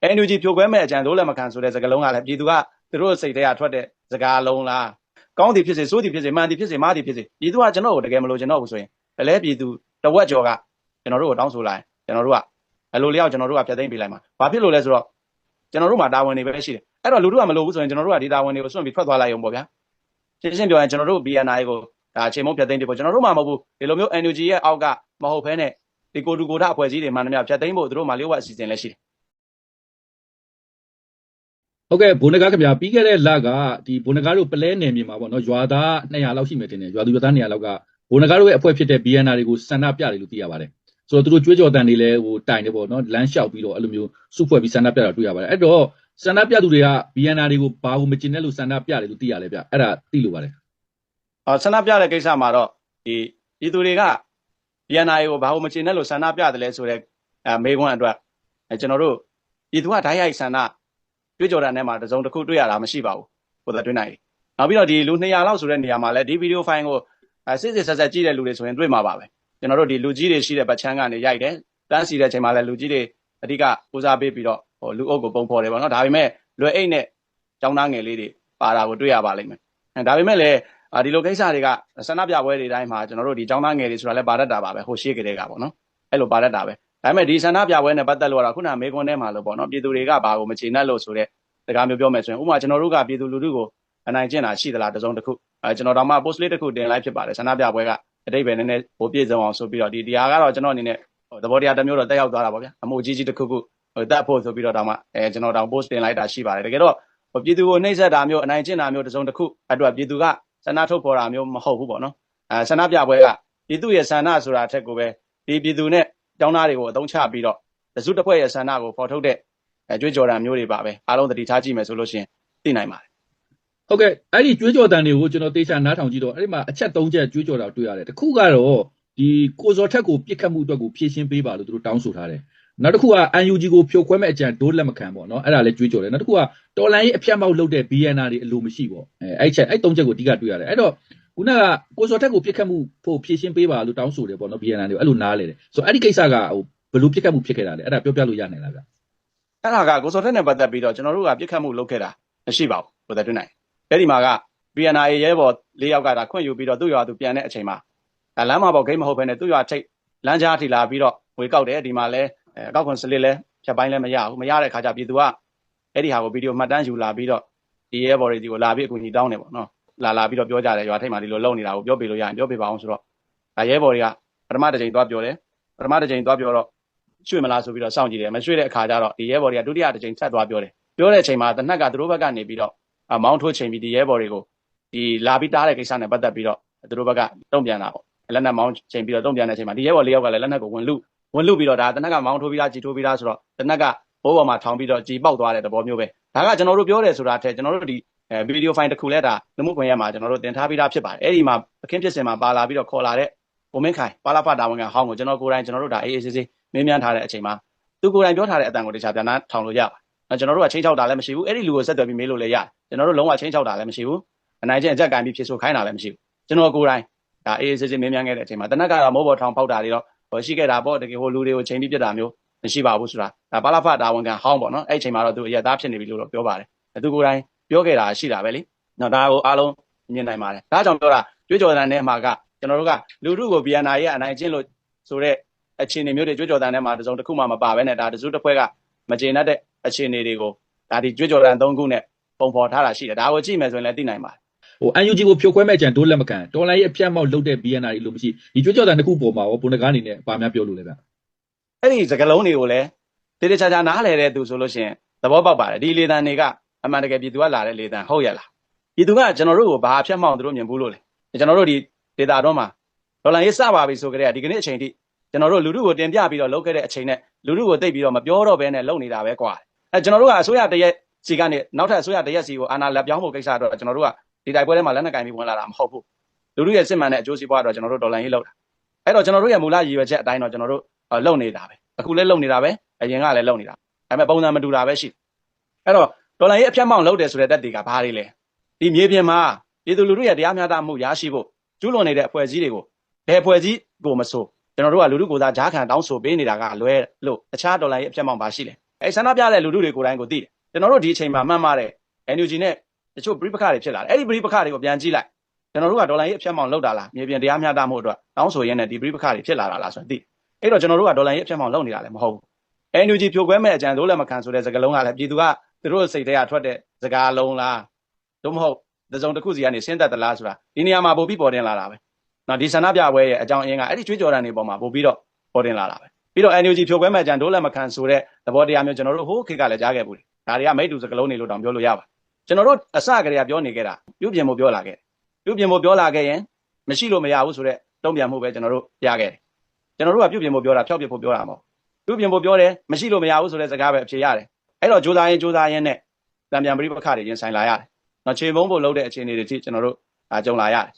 NUG ဖြိုခွဲမဲ့အကြံဒိုးလက်မခံဆိုတဲ့စကားလုံးကလည်းပြည်သူကသူတို့စိတ်ထဲကထွက်တဲ့စကားလုံးလားကောင်းသည်ဖြစ်စေဆိုးသည်ဖြစ်စေမှန်သည်ဖြစ်စေမှားသည်ဖြစ်စေပြည်သူကကျွန်တော်ကိုတကယ်မလို့ကျွန်တော်ဘူးဆိုရင်လဲပြည်သူတဝက်ကျော်ကကျွန်တော်တို့ကိုတောင်းဆိုလိုက်ကျွန်တော်တို့ကအလိုလျောက်ကျွန်တော်တို့ကဖျက်သိမ်းပေးလိုက်မှာဘာဖြစ်လို့လဲဆိုတော့ကျွန်တော်တို့မှာတာဝန်တွေပဲရှိတယ်အဲ့တော့လူတို့ကမလို့ဘူးဆိုရင်ကျွန်တော်တို့ကဒီတာဝန်တွေကိုစွန့်ပြီးထွက်သွားလိုက်အောင်ပေါ့ဗျာရှင်းပြောရင်ကျွန်တော်တို့ BNI ကိုဒါအချိန်မုံဖျက်သိမ်းပေးဖို့ကျွန်တော်တို့မှမဟုတ်ဘူးဒီလိုမျိုး NUG ရဲ့အောက်ကမဟုတ်ဘဲနဲ့ဒီကိုတူကိုထအဖွဲ့အစည်းတွေမှန်သမျှဖျက်သိမ်းဖို့သူတို့မှလျှို့ဝှက်အစီအစဉ်လည်းရှိတယ်ဟုတ်ကဲ့ဘုန်းနဂါခင်ဗျာပြီးခဲ့တဲ့လကဒီဘုန်းနဂါတို့ပလဲနယ်မြေမှာပေါ့နော်ရွာသား200လောက်ရှိမယ်တင်တယ်ရွာသူရွာသား200လောက်ကဘုန်းနဂါတို့ရဲ့အဖွဲ့ဖြစ်တဲ့ BNR တွေကိုစန္ဒပြတယ်လို့သိရပါတယ်ဆိုတော့သူတို့ကြွေးကြော်တန်တွေလည်းဟိုတိုင်တယ်ပေါ့နော်လမ်းလျှောက်ပြီးတော့အဲ့လိုမျိုးစုဖွဲ့ပြီးစန္ဒပြတာတွေ့ရပါတယ်အဲ့တော့စန္ဒပြသူတွေက BNR တွေကိုဘာလို့မကျင်တဲ့လို့စန္ဒပြတယ်လို့သိရလဲဗျအဲ့ဒါသိလို့ပါတယ်စန္ဒပြတဲ့ကိစ္စမှာတော့ဒီသူတွေက BNR ကိုဘာလို့မကျင်တဲ့လို့စန္ဒပြတယ်လဲဆိုတော့မေးခွန်းအတွက်ကျွန်တော်တို့ဒီသူကဓာတ်ရိုက်စန္ဒကြွေးကြော်တန်ထဲမှာတစုံတစ်ခုတွေ့ရတာမရှိပါဘူးဟိုတွေ့နိုင်နောက်ပြီးတော့ဒီလူ200လောက်ဆိုတဲ့နေရာမှာလည်းဒီဗီဒီယိုဖိုင်ကိုစစ်စစ်ဆက်ဆက်ကြည့်တဲ့လူတွေဆိုရင်တွေ့မှာပါပဲကျွန်တော်တို့ဒီလူကြီးတွေရှိတဲ့ဗတ်ချမ်းကနေရိုက်တယ်တန်းစီတဲ့အချိန်မှာလည်းလူကြီးတွေအဓိကဦးစားပေးပြီးတော့ဟိုလူအုပ်ကိုပုံဖော်တယ်ပေါ့နော်ဒါပေမဲ့လွယ်အိတ်နဲ့ចောင်းသားငယ်လေးတွေပါတာကိုတွေ့ရပါလိမ့်မယ်ဒါပေမဲ့လည်းဒီလိုကိစ္စတွေကဆန္ဒပြပွဲတွေတိုင်းမှာကျွန်တော်တို့ဒီចောင်းသားငယ်တွေဆိုတာလည်းပါတတ်တာပါပဲဟိုရှေ့ကလေးကပေါ့နော်အဲ့လိုပါတတ်တာပဲဒါပေမဲ့ဒီဆန္ဒပြပွဲနဲ့ပတ်သက်လို့ကတော့ခုနမေကွန်းထဲမှာလို့ပေါ့နော်ပြည်သူတွေကဘာကိုမချေနှက်လို့ဆိုတဲ့စကားမျိုးပြောမယ်ဆိုရင်ဥပမာကျွန်တော်တို့ကပြည်သူလူထုကိုအနိုင်ကျင့်တာရှိသလားတစုံတစ်ခုကျွန်တော်တို့မှ post လေးတစ်ခုတင်လိုက်ဖြစ်ပါတယ်ဆန္ဒပြပွဲကအတိတ်ပဲနည်းနည်းဟိုပြည့်စုံအောင်ဆိုပြီးတော့ဒီတရားကတော့ကျွန်တော်အနေနဲ့သဘောတရားတစ်မျိုးတော့တက်ရောက်သွားတာပေါ့ဗျာအမှုကြီးတစ်ခုခုတက်ဖို့ဆိုပြီးတော့ဒါမှကျွန်တော်တောင် post တင်လိုက်တာရှိပါတယ်တကယ်တော့ပြည်သူကိုနှိမ့်ဆက်တာမျိုးအနိုင်ကျင့်တာမျိုးတစုံတစ်ခုအတွက်ပြည်သူကဆန္ဒထုတ်ဖော်တာမျိုးမဟုတ်ဘူးပေါ့နော်ဆန္ဒပြပွဲကပြည်သူရဲ့ဆန္ဒဆိုတာအထက်ကိုပဲဒီပြည်သူနဲ့ကျောင်းသားတွေကိုအသုံးချပြီးတော့တစုတစ်ဖွဲ့ရဲ့ဆန္ဒကိုဖော်ထုတ်တဲ့ကြွေးကြော်တာမျိုးတွေပါပဲအားလုံးသတိထားကြည့်မယ်ဆိုလို့ရှိရင်သိနိုင်ပါတယ်ဟုတ်ကဲ့အဲ့ဒီကြွေးကြော်တန်တွေကိုကျွန်တော်တေချာနားထောင်ကြည့်တော့အဲ့ဒီမှာအချက်3ချက်ကြွေးကြော်တာတွေ့ရတယ်တစ်ခုကတော့ဒီကိုစော်ထက်ကိုပြစ်ခတ်မှုအတွက်ကိုဖြည့်ရှင်းပေးပါလို့သူတို့တောင်းဆိုထားတယ်နောက်တစ်ခုက UNG ကိုဖြိုခွဲမဲ့အကြံဒိုးလက်မခံပေါ့နော်အဲ့ဒါလည်းကြွေးကြော်တယ်နောက်တစ်ခုကတော်လန်ရေးအဖြတ်မောက်လုပ်တဲ့ BNR တွေအလိုမရှိပေါ့အဲ့ချက်အဲ့3ချက်ကိုအဓိကတွေ့ရတယ်အဲ့တော့ခုနကကိုစော်ထက်ကိုပြစ်ခတ်မှုဖို့ဖြည့်ရှင်းပေးပါလို့တောင်းဆိုတယ်ပေါ့နော် BNR တွေကိုအဲ့လိုနားလေတယ်ဆိုတော့အဲ့ဒီကိစ္စကဟိုဘယ်လိုပြစ်ခတ်မှုဖြစ်ခဲ့တာလဲအဲ့ဒါပြောပြလို့ရနိုင်လားဗျအဲ့ဒါကကိုစော်ထက်နဲ့ပတ်သက်ပြီးတော့ကျွန်တော်တို့ကပြစ်ခတ်မှုလုပ်ခဲ့တာမရှိပါဘူးဟိုတွေ့နိုင်အဲ့ဒီမှာက BNR ရဲဘော်၄ယောက်ကဒါခွင့်ယူပြီးတော့သူ့ရွာသူပြန်တဲ့အချိန်မှာလမ်းမှာပေါ့ဂိမ်းမဟုတ်ဘဲနဲ့သူ့ရွာထိတ်လမ်းကြားထိလာပြီးတော့ဝေကောက်တယ်ဒီမှာလဲအကောက်ခွန်စလစ်လဲဖြတ်ပိုင်းလဲမရဘူးမရတဲ့ခါကျပြည်သူကအဲ့ဒီဟာကိုဗီဒီယိုမှတ်တမ်းယူလာပြီးတော့ဒီရဲဘော်တွေဒီကိုလာပြီးအကူအညီတောင်းတယ်ပေါ့နော်လာပြီးတော့ပြောကြတယ်ရွာထိတ်မှာဒီလိုလုပ်နေတာကိုပြောပြလို့ရရင်ပြောပြပါအောင်ဆိုတော့ရဲဘော်တွေကပထမတစ်ချိန်သွားပြောတယ်ပထမတစ်ချိန်သွားပြောတော့ရွှေ့မလားဆိုပြီးတော့စောင့်ကြည့်တယ်မရွှေ့တဲ့အခါကျတော့ဒီရဲဘော်တွေကဒုတိယတစ်ချိန်ဆက်သွားပြောတယ်ပြောတဲ့အချိန်မှာတနက်ကသူတို့ဘက်ကနေပြီးတော့မောင်းထိုးချိန်ပြီးဒီရဲဘော်တွေကိုဒီလာပြီးတားတဲ့ကိစ္စနဲ့ပတ်သက်ပြီးတော့သူတို့ဘက်ကတုံ့ပြန်တာပေါ့လက်နက်မောင်းချိန်ပြီးတော့တုံ့ပြန်တဲ့အချိန်မှာဒီရဲဘော်၄ယောက်ကလည်းလက်နက်ကိုဝင်လူပြီးတော့ဒါတနက်ကမောင်းထိုးပြီးသားကြီးထိုးပြီးသားဆိုတော့တနက်ကဘိုးပေါ်မှာထောင်ပြီးတော့ကြီးပေါက်သွားတဲ့သဘောမျိုးပဲဒါကကျွန်တော်တို့ပြောတယ်ဆိုတာထက်ကျွန်တော်တို့ဒီဗီဒီယိုဖိုင်တစ်ခုလဲဒါလူမှုကွန်ရက်မှာကျွန်တော်တို့တင်ထားပြီးသားဖြစ်ပါတယ်အဲ့ဒီမှာအခင်းဖြစ်စဉ်မှာပါလာပြီးတော့ခေါ်လာတဲ့ကိုမင်းခိုင်ပါလာဖတာဝန်ခံဟောင်းကိုကျွန်တော်ကိုယ်တိုင်ကျွန်တော်တို့ဒါအေးအေးဆေးဆေးမင်းမြန်းထားတဲ့အချိန်မှာသူကိုယ်တိုင်ပြောထားတဲ့အတန်ကိုတခြားပြန်နှထောင်လို့ရပါကျွန်တော်တို့ကချင်းချောက်တာလည်းမရှိဘူးအဲ့ဒီလူကိုဆက်သွယ်ပြီးမေးလို့လည်းရတယ်ကျွန်တော်တို့လုံးဝချင်းချောက်တာလည်းမရှိဘူးအနိုင်ကျင့်အကြက်ကင်ပြီးဖြစ်ဆိုခိုင်းတာလည်းမရှိဘူးကျွန်တော်ကိုယ်တိုင်ဒါအေးအေးဆေးဆေးမင်းမြန်းခဲ့တဲ့အချိန်မှာတနက်ကတော့မိုးပေါ်ထောင်ပေါက်တာတွေတော့ရှိခဲ့တာပေါ့တကယ်ဟိုလူတွေကိုချိန်ပြီးပြစ်တာမျိုးမရှိပါဘူးဆိုတာဒါပါလာဖတာဝန်ခံဟောင်းပေါ့နော်အဲ့အချိန်မှာတော့သူအရက်သားဖြစ်နေပြီလို့တော့ပြောပါတယ်သူကိုယ်တိုင်ပြောခဲ့တာရှိတာပဲလေနော်ဒါကိုအားလုံးမြင်နိုင်ပါတယ်ဒါကြောင့်ပြောတာကြွေးကြော်တန်ထဲမှာကကျွန်တော်တို့ကလူထုကို BNR ရဲ့အနိုင်ကျင့်လို့ဆိုတဲ့အခြေအနေမျိုးတွေကြွေးကြော်တန်ထဲမှာတစုံတစ်ခုမှမပါဘဲနဲ့ဒါတစုတစ်ဖွဲ့ကမကျေနပ်တဲ့အခြေအနေတွေကိုဒါဒီကြွေးကြော်တန်3ခုနဲ့ပုံဖော်ထားတာရှိတယ်ဒါကိုကြည့်မယ်ဆိုရင်လည်းသိနိုင်ပါတယ်ဟို UNG ကိုဖြိုခွဲမဲ့အကြံဒိုးလက်မခံတော်လိုင်းရဲ့အပြတ်မောက်လုပ်တဲ့ BNR လို့မရှိဒီကြွေးကြော်တန်တစ်ခုပေါ်မှာရောဘုန်းတကားအနေနဲ့ပါများပြောလို့လဲဗျအဲ့ဒီစကလုံးတွေကိုလည်းတေးချာချာနားလဲတဲ့သူဆိုလို့ရှိရင်သဘောပေါက်ပါတယ်ဒီလေတန်တွေကအမှန်တကယ်ပြည်သူကလာတဲ့လေတန်ဟုတ်ရဲ့လားပြည်သူကကျွန်တော်တို့ကိုဘာအဖြတ်မောက်သူတို့မြင်ဘူးလို့လေကျွန်တော်တို့ဒီဒေတာတော့မှာဒေါ်လာရေးစပါပြီဆိုကြတဲ့ဒီကနေ့အချိန်ထိကျွန်တော်တို့လူထုကိုတင်ပြပြီးတော့လုပ်ခဲ့တဲ့အချိန်နဲ့လူထုကိုတိတ်ပြီးတော့မပြောတော့ဘဲနဲ့လုပ်နေတာပဲကွာကျွန်တော်တို့ကအစိုးရတရက်စီကနေနောက်ထပ်အစိုးရတရက်စီကိုအာဏာလက်ပြောင်းဖို့ကိစ္စတော့ကျွန်တော်တို့ကဒီတိုက်ပွဲထဲမှာလက်နက်ကင်ပြီးဝင်လာတာမဟုတ်ဘူးလူထုရဲ့စစ်မှန်တဲ့အကျိုးစီးပွားတော့ကျွန်တော်တို့ဒေါ်လာရေးလုပ်တာအဲ့တော့ကျွန်တော်တို့ရဲ့မူလရည်ရွယ်ချက်အတိုင်းတော့ကျွန်တော်တို့လုပ်နေတာပဲအခုလည်းလုပ်နေတာပဲအရင်ကလည်းလုပ်နေတာဒါပေမဲ့ပုံစံမတူတာပဲရှိအဲ့တော့ဒေါ်လာရေးအဖြတ်မောက်လုပ်တယ်ဆိုတဲ့တက်တွေကဘာတွေလဲဒီမြေပြင်မှာပြည်သူလူထုရဲ့တရားမျှတမှုရရှိဖို့ကျူးလွန်နေတဲ့အဖွဲ့အစည်းတွေကိုဘယ်အဖွဲ့အစည်းကိုမဆိုကျွန်တော်တို့ကလူထုကိုယ်စားကြားခံတောင်းဆိုပေးနေတာကလွဲလို့တခြားဒေါ်လာရေးအဖြတ်မောက်ပါရှိတယ် ဆန္ဒပြတဲ့လူထုတွေကိုယ်တိုင်ကိုသိတယ်ကျွန်တော်တို့ဒီအချိန်မှာမှတ်မှတဲ့ NUG နဲ့တချို့ပရိပခါတွေဖြစ်လာတယ်အဲ့ဒီပရိပခါတွေကိုပြန်ကြည့်လိုက်ကျွန်တော်တို့ကဒေါ်လာရေးအဖြတ်မောင်လောက်တာလားမြေပြင်တရားမျှတမှုအတွက်တောင်းဆိုရင်းနဲ့ဒီပရိပခါတွေဖြစ်လာတာလားဆိုတော့သိအဲ့တော့ကျွန်တော်တို့ကဒေါ်လာရေးအဖြတ်မောင်လောက်နေတာလည်းမဟုတ်ဘူး NUG ဖြိုခွဲမဲ့အကြံတို့လည်းမခံဆိုတဲ့စကားလုံးကလည်းပြည်သူကသူတို့စိတ်ထဲကထွက်တဲ့စကားလုံးလားတို့မဟုတ်သစုံတစ်ခုစီကနေဆင်းသက်သလားဆိုတာဒီနေရာမှာပို့ပြီးပေါ်တင်လာတာပဲနော်ဒီဆန္ဒပြပွဲရဲ့အကြောင်းအရင်းကအဲ့ဒီကျွေးကြော်တန်တွေပေါ်မှာပို့ပြီးတော့ပေါ်တင်လာတာပဲပြီးတော့ NUG ဖြိုခွဲမဲ့အကြံတို့လည်းမခံဆိုတဲ့သဘောတရားမျိုးကျွန်တော်တို့ဟိုးခေတ်ကလည်းကြားခဲ့ဘူးဒါတွေကမိတ္တူစကားလုံးတွေလို့တောင်ပြောလို့ရပါကျွန်တော်တို့အစကတည်းကပြောနေခဲ့တာပြုပြင်ဖို့ပြောလာခဲ့ပြုပြင်ဖို့ပြောလာခဲ့ရင်မရှိလို့မရဘူးဆိုတဲ့တုံ့ပြန်မှုပဲကျွန်တော်တို့ရခဲ့တယ်ကျွန်တော်တို့ကပြုပြင်ဖို့ပြောတာဖျောက်ပြဖို့ပြောတာမဟုတ်ပြုပြင်ဖို့ပြောတယ်မရှိလို့မရဘူးဆိုတဲ့စကားပဲအဖြေရတယ်အဲ့တော့ကြိုးစားရင်နဲ့တံပြန်ပရိပခါတွေရင်ဆိုင်လာရတယ်နော်ခြေမုံဖို့လုပ်တဲ့အခြေအနေတွေထိကျွန်တော်တို့ကြုံလာရတ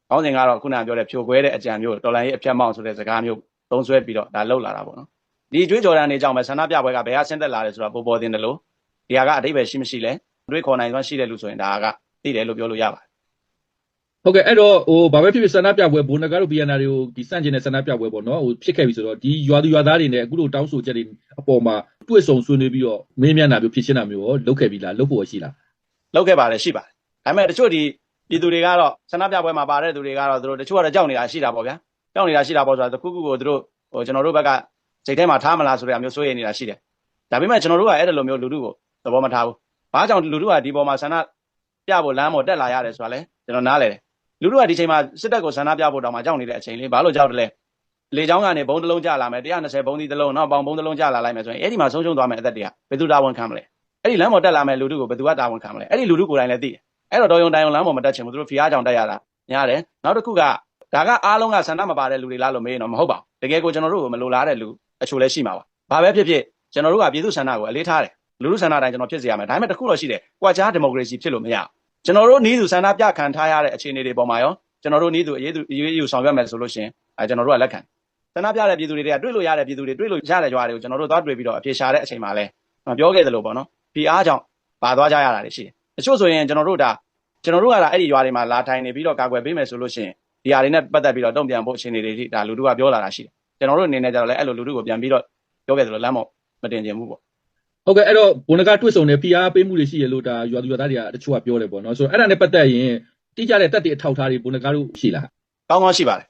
ယ်ခေါင်းစဉ်ကတော့ခုနကပြောတဲ့ဖြိုခွဲတဲ့အကြံမျိုးတော်လိုင်းရေးအဖြတ်မောက်ဆိုတဲ့စကားမျိုးသုံးဆွဲပြီးတော့ဒါလှုပ်လာတာပေါ့နော်ဒီကြွေးကြော်တန်တွေကြောင့်ပဲဆန္ဒပြပွဲကဘယ်ဟာဆင်းသက်လာတယ်ဆိုတာပေါ်တင်တယ်လို့ဒီဟာကအတိတ်ပဲရှိမရှိလဲတွေးခေါ်နိုင်စွမ်းရှိတဲ့လူဆိုရင်ဒါကသိတယ်လို့ပြောလို့ရပါတယ်ဟုတ်ကဲ့အဲ့တော့ဘာပဲဖြစ်ဖြစ်ဆန္ဒပြပွဲဘိုနဂါတို့ BNR တွေကိုဒီစန့်ကျင်တဲ့ဆန္ဒပြပွဲပေါ့နော်ဖြစ်ခဲ့ပြီဆိုတော့ဒီရွာသူရွာသားတွေနဲ့အခုလိုတောင်းဆိုချက်တွေအပေါ်မှာတွေ့ဆုံဆွေးနွေးပြီးတော့မင်းမျက်နှာမျိုးဖြစ်ရှင်းတာမျိုးရောလုပ်ခဲ့ပြီလားလုပ်ဖို့ရှိလားလုပ်ခဲ့ပါတယ်ရှိပါတယ်ဒါပေမဲ့တချို့ဒီပြည်သူတွေကတော့ဆန္ဒပြပွဲမှာပါတဲ့သူတွေကတော့သူတို့တချို့ကတော့ကြောက်နေတာရှိတာပေါ့ဗျာကြောက်နေတာရှိတာပေါ့ဆိုတာတခုခုကိုသူတို့ကျွန်တော်တို့ဘက်ကစိတ်ထဲမှာထားမလားဆိုတဲ့အမျိုးစိုးရိမ်နေတာရှိတယ်ဒါပေမဲ့ကျွန်တော်တို့ကအဲ့ဒီလိုမျိုးလူထုကိုသဘောမထားဘူးဘာကြောင့်လူထုကဒီပေါ်မှာဆန္ဒပြဖို့လမ်းပေါ်တက်လာရတယ်ဆိုတာလဲကျွန်တော်နားလည်တယ်လူထုကဒီချိန်မှာစစ်တပ်ကိုဆန္ဒပြဖို့တောင်မှကြောက်နေတဲ့အချိန်လေးဘာလို့ကြောက်တယ်လဲလေချောင်းကနေဘုံတစ်လုံးကျလာမယ်120ဘုံဒီတစ်လုံးနောက်ပေါင်ဘုံတစ်လုံးကျလာလိုက်မယ်ဆိုရင်အဲ့ဒီမှာဆုံးရှုံးသွားမယ်အသက်တွေကဘယ်သူတာဝန်ခံမလဲအဲ့ဒီလမ်းပေါ်တက်လာမယ်လူထုကိုဘယ်သူကတာဝန်ခံမလဲအဲ့ဒီလူထုကိုယ်တိုင်လည်းသိတယ်အဲ့တော့တော်ယုံတိုင်ယုံလမ်းပေါ်မတက်ချင်ဘူးသူတို့ဖီအားကြောင့်တက်ရတာများတယ်နောက်တစ်ခုကဒါကအားလုံးကဆန္ဒမပါတဲ့လူတွေလားလို့မေးရင်တော့မဟုတ်ပါဘူးတကယ်ကိုကျွန်တော်တို့ကိုမလိုလားတဲ့လူအချို့လည်းရှိမှာပါဘာပဲဖြစ်ဖြစ်ကျွန်တော်တို့ကပြည်သူဆန္ဒကိုအလေးထားတယ်လူထုဆန္ဒတိုင်းကျွန်တော်ဖြစ်စေရမယ်ဒါပေမဲ့တစ်ခုတော့ရှိတယ်ကွာခြားဒီမိုကရေစီဖြစ်လို့မရဘူးကျွန်တော်တို့နီးသူဆန္ဒပြခံထားရတဲ့အခြေအနေတွေပေါ်မှာရောကျွန်တော်တို့နီးသူအရေးယူဆောင်ရွက်မယ်ဆိုလို့ရှိရင်ကျွန်တော်တို့ကလက်ခံဆန္ဒပြတဲ့ပြည်သူတွေကတွေ့လို့ရတဲ့ပြည်သူတွေတွေ့လို့ရတဲ့ကြွားတွေကိုကျွန်တော်တို့သွားတွေ့ပြီးတော့အပြေရှာတဲ့အချိန်မှာလဲပြောခဲ့သလိုပေါ့နော်ဖီအားကြောင့်ပါသွားကြရတာတွေရှိတယ်တချို့ဆိုရင်ကျွန်တော်တို့ကအဲ့ဒီရွာတွေမှာလာထိုင်နေပြီးတော့ကာကွယ်ပေးမယ်ဆိုလို့ရှိရင်ဒီဟာတွေနဲ့ပတ်သက်ပြီးတော့တုံ့ပြန်ဖို့အခြေအနေတွေထိဒါလူထုကပြောလာတာရှိတယ်ကျွန်တော်တို့အနေနဲ့ကြတော့လဲအဲ့လိုလူထုကိုပြန်ပြီးတော့ပြောခဲ့သလိုလမ်းမော့မတင်ကျင်ဘူးပေါ့ဟုတ်ကဲ့အဲ့တော့ဘုံကတွေ့ဆုံနေဖီအားပေးမှုတွေရှိရလို့ဒါရွာသူရွာသားတွေကတချို့ကပြောတယ်ပေါ့နော်ဆိုတော့အဲ့ဒါနဲ့ပတ်သက်ရင်တိကျတဲ့တက်တဲ့အထောက်အထားတွေဘုံကတို့ရှိလားကောင်းကောင်းရှိပါတယ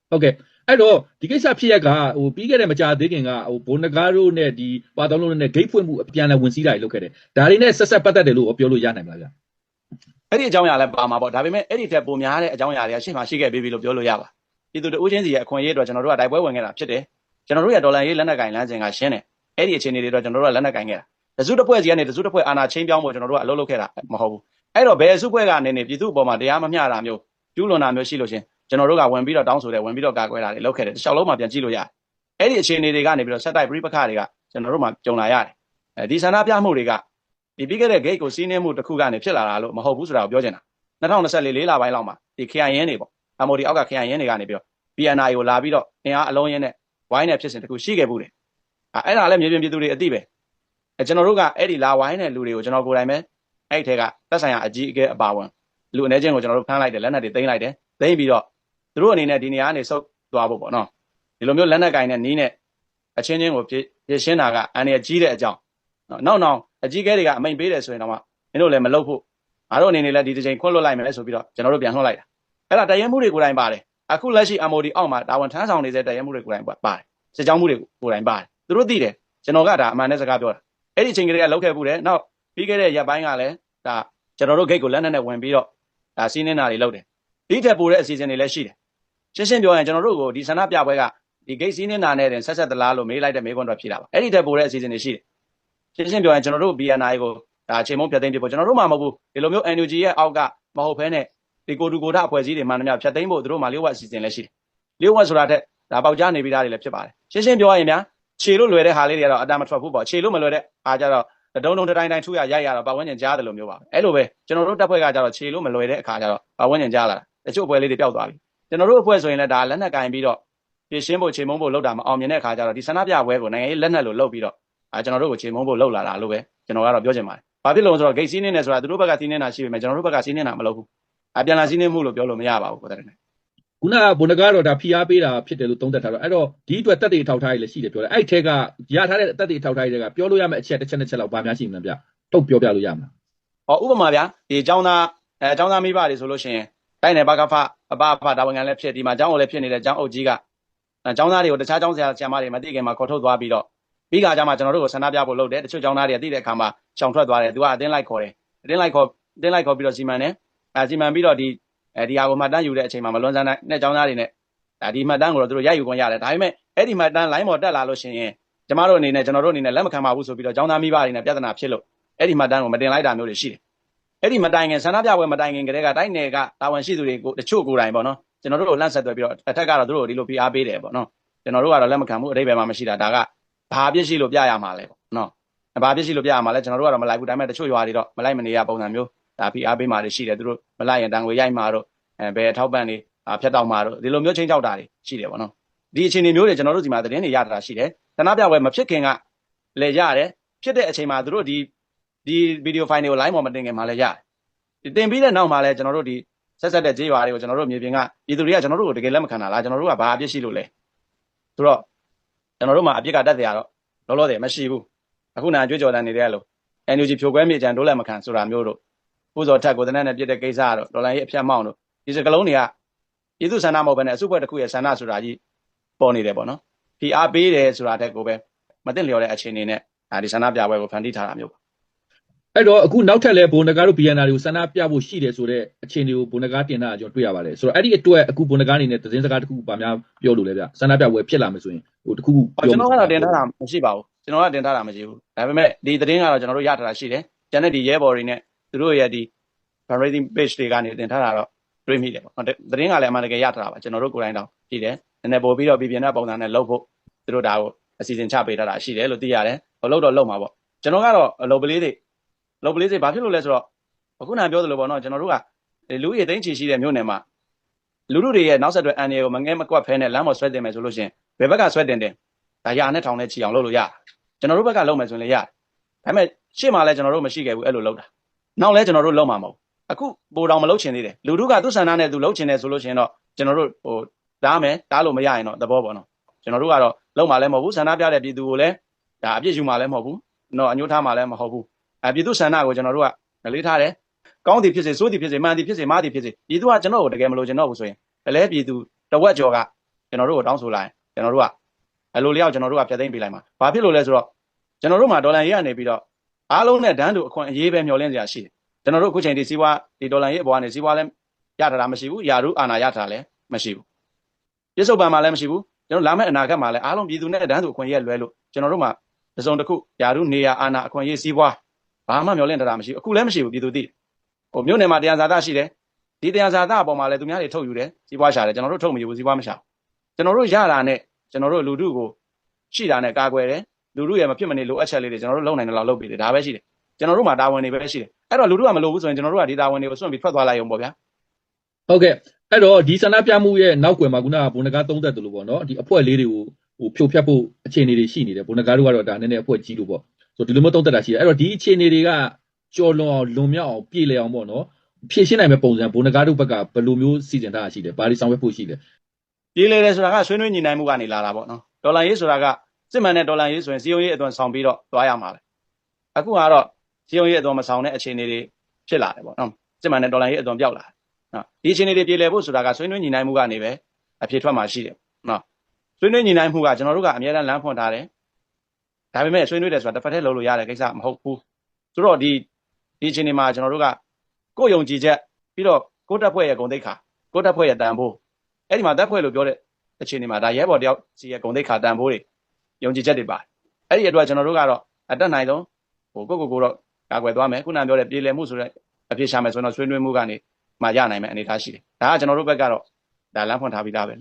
်ဟုတ်ကဲ့အဲ့တော့ဒီကိစ္စဖြစ်ရက်ကပြီးခဲ့တဲ့မကြာသေးခင်ကဘုံကတို့နဲ့ဒီပါတောင်းလို့နဲ့ဂိတ်ဖွင့်မှုအပြန်အလှန်ဝင်စည်းတာတွေလုပ်ခဲ့တယ်ဒါတွေနဲ့ဆက်ပတ်သက်တယ်လို့ပြောလို့ရနိုင်မလားဗျအဲ့ဒီအကြောင်းအရာလည်းပါမှာပေါ့ဒါပေမဲ့အဲ့ဒီထက်ပိုများတဲ့အကြောင်းအရာတွေကရှေ့မှာရှိခဲ့ပြီးပြီလို့ပြောလို့ရပါပြည်သူတို့ချင်းစီရဲ့အခွင့်အရေးအတွက်ကျွန်တော်တို့ကတိုက်ပွဲဝင်ခဲ့တာဖြစ်တယ်ကျွန်တော်တို့ရဲ့ဒေါ်လာရေးလက်နက်ကင်လမ်းစဉ်ကရှင်းတယ်အဲ့ဒီအခြေအနေတွေတော့ကျွန်တော်တို့ကလက်နက်ကင်ခဲ့တာတစုတစ်ဖွဲ့စီကနေတစုတစ်ဖွဲ့အာဏာချင်းပြောင်းဖို့ကျွန်တော်တို့ကအလုပ်လုပ်ခဲ့တာမဟုတ်ဘူးအဲ့တော့ဘယ်အစုဖွဲ့ကနေနေပြည်သူအပေါ်မှာတရားမမျှတာမျိုးကျူးလွန်တာမျိုးရှိလို့ရှင်ကျွန်တော်တို့ကဝင်ပြီးတော့တောင်းဆိုတယ်ဝင်ပြီးတော့ကာကွယ်တာတွေလုပ်ခဲ့တယ်တစ်လျှောက်လုံးမှာပြန်ကြည့်လို့ရတယ်အဲ့ဒီအခြေအနေတွေကနေပြီးတော့ဆက်တိုက်ပြိပခါတွေကကျွန်တော်တို့မှာကြုံလာရတယ်ဒီဆန္ဒပြမှုတွေကဒီပြီးခဲ့တဲ့ gate ကိုစီးနှင်းမှုတစ်ခုကနေဖြစ်လာတာလို့မဟုတ်ဘူးဆိုတာကိုပြောချင်တာ2024 4လပိုင်းလောက်မှာဒီ KIN တွေပေါ့ MOD အောက်က KIN တွေကနေပြီးတော့ BNR ကိုလာပြီးတော့အင်အားအလုံးရင်းနဲ့ဝိုင်းနဲ့ဖြစ်စဉ်တစ်ခုရှိခဲ့ဘူးတယ်အဲ့ဒါလည်းမြေပြင်ပြည်သူတွေအသိပဲကျွန်တော်တို့ကအဲ့ဒီလာဝိုင်းတဲ့လူတွေကိုကျွန်တော်ကိုယ်တိုင်ပဲအဲ့ဒီထဲကသက်ဆိုင်ရာအကြီးအကဲအပါဝင်လူအနေချင်းကိုကျွန်တော်တို့ဖမ်းလိုက်တယ်လက်နက်တွေသိမ်းလိုက်တယ်သိမ်းပြီးတော့သူတို့အနေနဲ့ဒီနေရာကနေဆုတ်သွားဖို့ပေါ့နော်ဒီလိုမျိုးလက်နက်ကင်နဲ့နီးနဲ့အချင်းချင်းကိုပြရှင်းတာကအန်ရကြီးတဲ့အကြောင်းနောက်အကြီးအကဲတွေကအမိန်ပေးတယ်ဆိုရင်တော့မင်းတို့လည်းမလုပ်ဖို့ငါတို့အနေနဲ့လည်းဒီတစ်ချိန်ခွင့်လွှတ်လိုက်မယ်ဆိုပြီးတော့ကျွန်တော်တို့ပြန်လွှတ်လိုက်တာအဲ့ဒါတရဲမှုတွေကိုယ်တိုင်ပါတယ်အခုလက်ရှိ MOD အောက်မှာတာဝန်ထမ်းဆောင်နေတဲ့တရဲမှုတွေကိုယ်တိုင်ပါတယ်စစ်ကြောင်းမှုတွေကိုယ်တိုင်ပါတယ်သူတို့သိတယ်ကျွန်တော်ကဒါအမှန်နဲ့စကားပြောတာအဲ့ဒီအချိန်ကလေးကလောက်ခဲ့ဘူးတယ်နောက်ပြီးခဲ့တဲ့ရက်ပိုင်းကလည်းဒါကျွန်တော်တို့ gate ကိုလက်နက်နဲ့ဝင်ပြီးတော့ဒါစီးနှင်းတာတွေလုပ်တယ်ဒီထက်ပိုတဲ့အစီအစဉ်တွေလည်းရှိတယ်ရှင်းပြောရင်ကျွန်တော်တို့ကိုဒီဆန္ဒပြပွဲကဒီ gate စီးနှင်းတာနဲ့တင်ဆက်သလားလို့မေးလိုက်တဲ့မေးခွန်းတော့ဖြေတာပါအဲ့ဒီထက်ပိုတဲ့အစီအစဉ်တွေရှိတယ်ရှင်းပြောရင်ကျွန်တော်တို့ BNI ကိုဒါအချိန်မုံဖြတ်သိမ်းပြဖို့ကျွန်တော်တို့မှမဟုတ်ဘူးဒီလိုမျိုး NUG ရဲ့အောက်ကမဟုတ်ဘဲနဲ့ဒီကိုတူကိုထအဖွဲ့အစည်းတွေမှန်သမျှဖြတ်သိမ်းဖို့သူတို့မှလျှို့ဝှက်အစီအစဉ်လည်းရှိတယ်လျှို့ဝှက်ဆိုတာတဲ့ဒါပေါက်ကြားနေပြီးသားတွေလည်းဖြစ်ပါတယ်ရှင်းပြောရရင်ဗျာခြေလို့လွယ်တဲ့ဟာလေးတွေကတော့အတန်မထွက်ဘူးပေါ့ခြေလို့မလွယ်တဲ့အားကြတော့တုံတိုင်းထုရရိုက်ရတော့ပတ်ဝန်းကျင်ကြားတယ်လို့မျိုးပါအဲ့လိုပဲကျွန်တော်တို့တပ်ဖွဲ့ကကြတော့ခြေလို့မလွယ်တဲ့အခါကျတော့ပတ်ဝန်းကျင်ကြားလာတချို့အဖွဲ့လေးတွေပျောက်သွားပြီကျွန်တော်တို့အဖွဲ့ဆိုရင်လည်းဒါလက်နက်ကင်ပြီးတော့ပြရှင်းဖို့ခြေမုံဖို့လောက်တာမအောင်မြင်တဲ့အခါကျတော့ဒီဆန္ဒပြပွဲကိုနိုင်ငံရေးလက်နက်လို့လုပ်ပြီးတော့ကျွန်တော်တို့ကိုခြေမုံဖို့လောက်လာတာလို့ပဲကျွန်တော်ကတော့ပြောချင်ပါတယ်ဘာဖြစ်လို့လဲဆိုတော့ဂိတ်စီးနေတယ်ဆိုတာသူတို့ဘက်ကစီးနေတာရှိပေမဲ့ကျွန်တော်တို့ဘက်ကစီးနေတာမလုပ်ဘူးပြန်လာစီးနေမှုလို့ပြောလို့မရပါဘူးကိုယ်တိုင် ခုနကဘုံနဂါတော့ဒါဖိအားပေးတာဖြစ်တယ်လို့သုံးသပ်ထားတော့အဲ့တော့ဒီအတွက်တက်တွေထောက်ထားရလည်းရှိတယ်ပြောတယ်အဲ့ထဲကရထားတဲ့တက်တွေထောက်ထားရတဲ့ကပြောလို့ရမယ့်အချက်တစ်ချက်နှစ်ချက်လောက်ဗာများရှိမှန်းဗျထုတ်ပြောပြလို့ရမှာ ဟောဥပမာဗျာဒီចောင်းသားမိဘတွေဆိုလို့ရှိရင်တိုင်းနယ်ဘကဖအပဖတာဝန်ခံလည်းဖြစ်ဒီမှာចောင်းအုပ်လည်းဖြစ်နေတဲ့ចောင်းအုပ်ကြီးကចောင်းသားတွေကိုတခြားចောင်းဆရာမတွေမသိခင်မှာခေါ်ထုတ်သွားပြီးတော့ပြီးခါကျမှကျွန်တော်တို့ကိုဆန္ဒပြဖို့လုပ်တယ်တချို့ចောင်းသားတွေကသိတဲ့အခါမှာရှောင်ထွက်သွားတယ်သူကအတင်းလိုက်ခေါ်တယ်အတင်းလိုက်ခေါ်ပြီးတော့စီမံတယ်စီမံပြီးတော့ဒီဟာကိုမှတ်တမ်းယူတဲ့အချိန်မှာမလွန်ဆန်းတဲ့ចောင်းသားတွေနဲ့ဒီမှတ်တမ်းကိုတော့သူတို့ရိုက်ယူခွင့်ရတယ်ဒါပေမဲ့အဲ့ဒီမှတ်တမ်းလိုင်းပေါ်တက်လာလို့ရှိရင်ကျွန်တော်တို့အနေနဲ့လက်မခံပါဘူးဆိုပြီးတော့ចောင်းသားမိဘတွေနဲ့ပြဿနာဖြစ်လို့အဲ့ဒီမှတ်တမ်းကိုမတင်လိုက်တာမျိုးတွေရှိတယ်အဲ့ဒီမတိုင်ခင်ဆန္ဒပြပွဲမတိုင်ခင်ကတည်းကတိုင်းနယ်ကတာဝန်ရှိသူတွေကိုတချို့ကိုယ်တိုင်ပေါ့နော်ကျွန်တော်တို့ကိုလန့်ဆက်သွဲပြီးတော့အထက်ကတော့သူတို့ကိုဒီလိုဖိအားပေးတယ်ပေါ့နော်ကျွန်တော်တို့ကတော့လက်မခံဘူးအတိတ်ဘယ်မှာမရှိတာဒါကဘာပြစ်ရှိလို့ပြရမှာလဲပေါ့နော်ဘာပြစ်ရှိလို့ပြရမှာလဲကျွန်တော်တို့ကတော့မလိုက်ဘူးဒါပေမဲ့တချို့ရွာတွေတော့မလိုက်မနေရပုံစံမျိုးဒါဖိအားပေးမှာတွေရှိတယ်သူတို့မလိုက်ရင်တန်ငွေရိုက်မှာတော့ဘယ်ထောက်ပံ့နေဖြတ်တောက်မှာတော့ဒီလိုမျိုးချင်းချောက်တာတွေရှိတယ်ပေါ့နော်ဒီအခြေအနေမျိုးတွေကျွန်တော်တို့ဒီမှာသတင်းတွေရတာရှိတယ်ဆန္ဒပြပွဲမဖြစ်ခင်ကလည်းရတယ်ဖြစ်တဲ့အချိန်မှာသူတို့ဒီဗီဒီယိုဖိုင်တွေကို line ပေါ်မတင်ခင်မှာလည်းရတယ်တင်ပြီးတဲ့နောက်မှာလည်းကျွန်တော်တို့ဒီဆက်တဲ့ကြေးရွာတွေကိုကျွန်တော်တို့မြေပြင်ကပြည်သူတွေကကျွန်တော်တို့ကိုတကယ်လက်မခံတာလားကျွန်တော်တို့ကဘာအပြစ်ရှိလို့လဲဆိုတော့ကျွန်တော်တို့မှာအပြစ်ကတက်တရားတော့လောလောဆယ်မရှိဘူးအခုနာကြွေးကြော်တန်းနေတဲ့လို့ NUG ဖြိုခွဲမြေကြံဒိုးလက်မခံဆိုတာမျိုးတို့ပူဇော်ထက်ကိုတနက်နဲ့ပြစ်တဲ့ကိစ္စတော့ဒေါ်လာရေးအဖြတ်မောင်းတို့ဒီစကလုံးတွေကပြည်သူဆန္ဒမဟုတ်ဘဲနဲ့အစုဖွဲ့တစ်ခုရဲ့ဆန္ဒဆိုတာကြီးပေါ်နေတယ်ပေါ့နော်ဖိအားပေးတယ်ဆိုတာတက်ကိုပဲမသိလျော်တဲ့အခြေအနေနဲ့ဒီဆန္ဒပြပွဲကိုဖန်တီးထားတာမျိုးပါအဲ့တော့အခုနောက်ထပ်လဲဘုံနဂါတို့ BNR တွေကိုဆန္ဒပြဖို့ရှိတယ်ဆိုတဲ့အခြေအနေကိုဘုံနဂါတင်တာကျွန်တော်တွေ့ရပါတယ်ဆိုတော့အဲ့ဒီအတွက်အခုဘုံနဂါအနေနဲ့သတင်းစကားတစ်ခုပါများပြောလို့လဲဗျဆန္ဒပြပွဲဖြစ်လာမယ်ဆိုရင်ဟိုတစ်ခုပြောကျွန်တော်ကတော့တင်ထားတာမရှိပါဘူးကျွန်တော်ကတင်ထားတာမရှိဘူးဒါပေမဲ့ဒီသတင်းကတော့ကျွန်တော်တို့ရထားတာရှိတယ်ကျန်တဲ့ဒီရဲဘော်တွေနဲ့သူတို့ရဲ့ဒီ fundraising page တွေကနေတင်ထားတာတော့တွေ့မိတယ်ပေါ့သတင်းကလည်းအမှန်တကယ်ရထားတာပါကျွန်တော်တို့ကိုယ်တိုင်တောင်ကြည့်တယ်နည်းနည်းပို့ပြီးတော့ပြည်တဲ့ပုံစံနဲ့လုပ်ဖို့သူတို့ဒါကိုအစီအစဉ်ချပေးထားတာရှိတယ်လို့သိရတယ်ဟိုလုပ်တော့လုပ်မှာပေါ့ကျွန်တော်ကတော့အလုပ်ပလေးတွေဘာဖြစ်လို့လဲဆိုတော့အခုနပြောသလိုပေါ့နော်ကျွန်တော်တို့ကလူကြီးသိန်းချီရှိတဲ့မြို့နယ်မှာလူလူတွေရဲ့နောက်ဆက်တွဲအန်ရီကိုမငဲမကွက်ဖဲနဲ့လမ်းပေါ်ဆွဲတင်မယ်ဆိုလို့ရှိရင်ဘယ်ဘက်ကဆွဲတင်တယ်ဒါရနဲ့ထောင်နဲ့ချီအောင်လုပ်လို့ရကျွန်တော်တို့ဘက်ကလုပ်မယ်ဆိုရင်လည်းရတယ်ဒါပေမဲ့ရှေ့မှာလည်းကျွန်တော်တို့မရှိခဲ့ဘူးအဲ့လိုလုပ်တာနောက်လည်းကျွန်တော်တို့လုပ်မှာမဟုတ်အခုပိုတောင်မလုပ်ချင်သေးတယ်လူတို့ကသူ့ဆန္ဒနဲ့သူလုပ်ချင်တယ်ဆိုလို့ရှိရင်တော့ကျွန်တော်တို့ဟိုတားလို့မရရင်တော့သဘောပေါ့နော်ကျွန်တော်တို့ကတော့လုပ်မှာလည်းမဟုတ်ဘူးဆန္ဒပြတဲ့ပြည်သူကိုလည်းဒါအပြစ်ယူမှာလည်းမဟုတ်ဘူးနော်အညှိုးထားမှာလည်းမဟုတ်ဘူးပြည်သူဆန္ဒကိုကျွန်တော်တို့ကလေးထားတယ်ကောင်းသည်ဖြစ်စေဆိုးသည်ဖြစ်စေမှန်သည်ဖြစ်စေမှားသည်ဖြစ်စေပြည်သူကကျွန်တော်ကိုတကယ်မလို့ကျွန်တော်ဘူးဆိုရင်လည်းပြည်သူတဝက်ကျော်ကကျွန်တော်တို့ကိုတောင်းဆိုလိုက်ကျွန်တော်တို့ကအလိုလျောက်ကျွန်တော်တို့ကဖျက်သိမ်းပေးလိုက်မှာဘာဖြစ်လို့လဲဆိုတော့ကျွန်တော်တို့မှာဒေါ်လာရေးကနေပြီးတော့အားလုံးနဲ့ဒန်းတူအခွင့်အရေးပဲမျှော်လင့်စရာရှိတယ်ကျွန်တော်တို့အခုချိန်ဒီစီးပွားဒီဒေါ်လာရေးအပေါ်ကနေစီးပွားလည်းရထားတာမရှိဘူးယာရုအာဏာရထားလည်းမရှိဘူးပြစ္ဆုတ်ပံမှာလည်းမရှိဘူးကျွန်တော်လာမယ့်အနာဂတ်မှာလည်းအားလုံးပြည်သူနဲ့ဒန်းတူအခွင့်အရေးလွဲလို့ကျွန်တော်တို့မှာတစုံတစ်ခုယာရုနေရာအာဏာအခွင့်အရေးစီးပွားဘာမှမျှော်လင့်ထားတာမရှိဘူးအခုလည်းမရှိဘူးပြည်သူသိဟိုမြို့နယ်မှာတရားဇာတရှိတယ်ဒီတရားဇာတအပေါ်မှာလည်းသူများတွေထုတ်ယူတယ်စီးပွားရှာတယ်ကျွန်တော်တို့ထုတ်မယူဘူးစီးပွားမရှာဘူးကျွန်တော်တို့ရတာနဲ့ကျွန်တော်တို့လူထုကိုရှိတာနဲ့ကာကွယ်တယ်လူထုရဲ့မဖြစ်မနေလိုအပ်ချက်လေးတွေကျွန်တော်တို့လုပ်နိုင်တယ်လို့လုပ်ပေးတယ်ဒါပဲရှိတယ်ကျွန်တော်တို့မှာတာဝန်တွေပဲရှိတယ်အဲ့တော့လူထုကမလိုဘူးဆိုရင်ကျွန်တော်တို့ကဒီတာဝန်တွေကိုစွန့်ပြီးထွက်သွားလိုက်အောင်ပေါ့ဗျာဟုတ်ကဲ့အဲ့တော့ဒီဆန္ဒပြမှုရဲ့နောက်ကွယ်မှာခုနကဘုံနဂါသုံးသက်တယ်လို့ပေါ့နော်ဒီအဖွဲ့လေးတွေကိုဟိုဖြိုဖျက်ဖို့အခြေအနေတွေရှိနေတယ်ဘုံနဂါတို့ကတော့ဒါနည်းနည်းအဖွဲ့ကြီးလို့ပေါ့ဆိုဒီလိုမျိုးသုံးသက်တာရှိတယ်အဲ့တော့ဒီအခြေအနေတွေကကြော်လွန်အောင်လွန်မြောက်အောင်ပြေလည်အောင်ပေါ့နော်ဖြည့်ရှင်းနိုင်မဲ့ပုံစံဘုံနဂါတို့ဘက်ကဘယ်လိုမျိုးစီစဉ်ထားတာရှိတယ်ဘာတွေဆောင်ရွက်ဖို့ရှိတယ်ပြေလည်တယ်ဆိုတာကဆွေးနွေးညီနိုင်မှုကနေလာတာပေါ့နော်ဒေါ်လာရေးဆိုတာကစစ်မှန်တဲ့ဒေါ်လာရေးဆိုရင်စီယုံရေးအသွင်ဆောင်ပြီးတော့သွားရမှာပဲအခုကတော့စီယုံရေးအသွင်မဆောင်တဲ့အခြေအနေတွေဖြစ်လာတယ်ပေါ့နော်စစ်မှန်တဲ့ဒေါ်လာရေးအသွင်ပြောက်လာတယ်နော်ဒီအခြေအနေတွေပြေလည်ဖို့ဆိုတာကဆွေးနွေးညီနိုင်မှုကနေပဲအဖြစ်ထွက်မှာရှိတယ်နော်ဆွေးနွေးညီနိုင်မှုကကျွန်တော်တို့ကအများအားလမ်းဖွင့်ထားတယ်ဒါပေမဲ့ဆွေးနွေးတယ်ဆိုတာတစ်ဖက်တည်းလုပ်လို့ရတဲ့ကိစ္စမဟုတ်ဘူးဆိုတော့ဒီအခြေအနေမှာကျွန်တော်တို့ကကိုယ်ယုံကြည်ချက်ပြီးတော့ကိုယ်တပ်ဖွဲ့ရဲ့ဂုဏ်သိက္ခာကိုယ်တပ်ဖွဲ့ရဲ့တန်ဖိုးအဲ့ဒီမှာတပ်ဖွဲ့လို့ပြောတဲ့အခြေအနေမှာဒါရဲဘော်တယောက်စီရဲ့ဂုဏ်သိက္ခာတန်ဖိုးတွေယုံကြည်ချက်တွေပါတယ်အဲ့ဒီအတွက်ကျွန်တော်တို့ကတော့အတက်နိုင်ဆုံးဟိုကိုတော့ကာကွယ်သွားမယ်ခုနပြောတဲ့ပြေလည်မှုဆိုတဲ့အဖြစ်ရှာမယ်ဆိုတော့ဆွေးနွေးမှုကနေမှရနိုင်မယ်အနေအထားရှိတယ်ဒါကကျွန်တော်တို့ဘက်ကတော့ဒါလမ်းဖွင့်ထားပြီးသားပဲ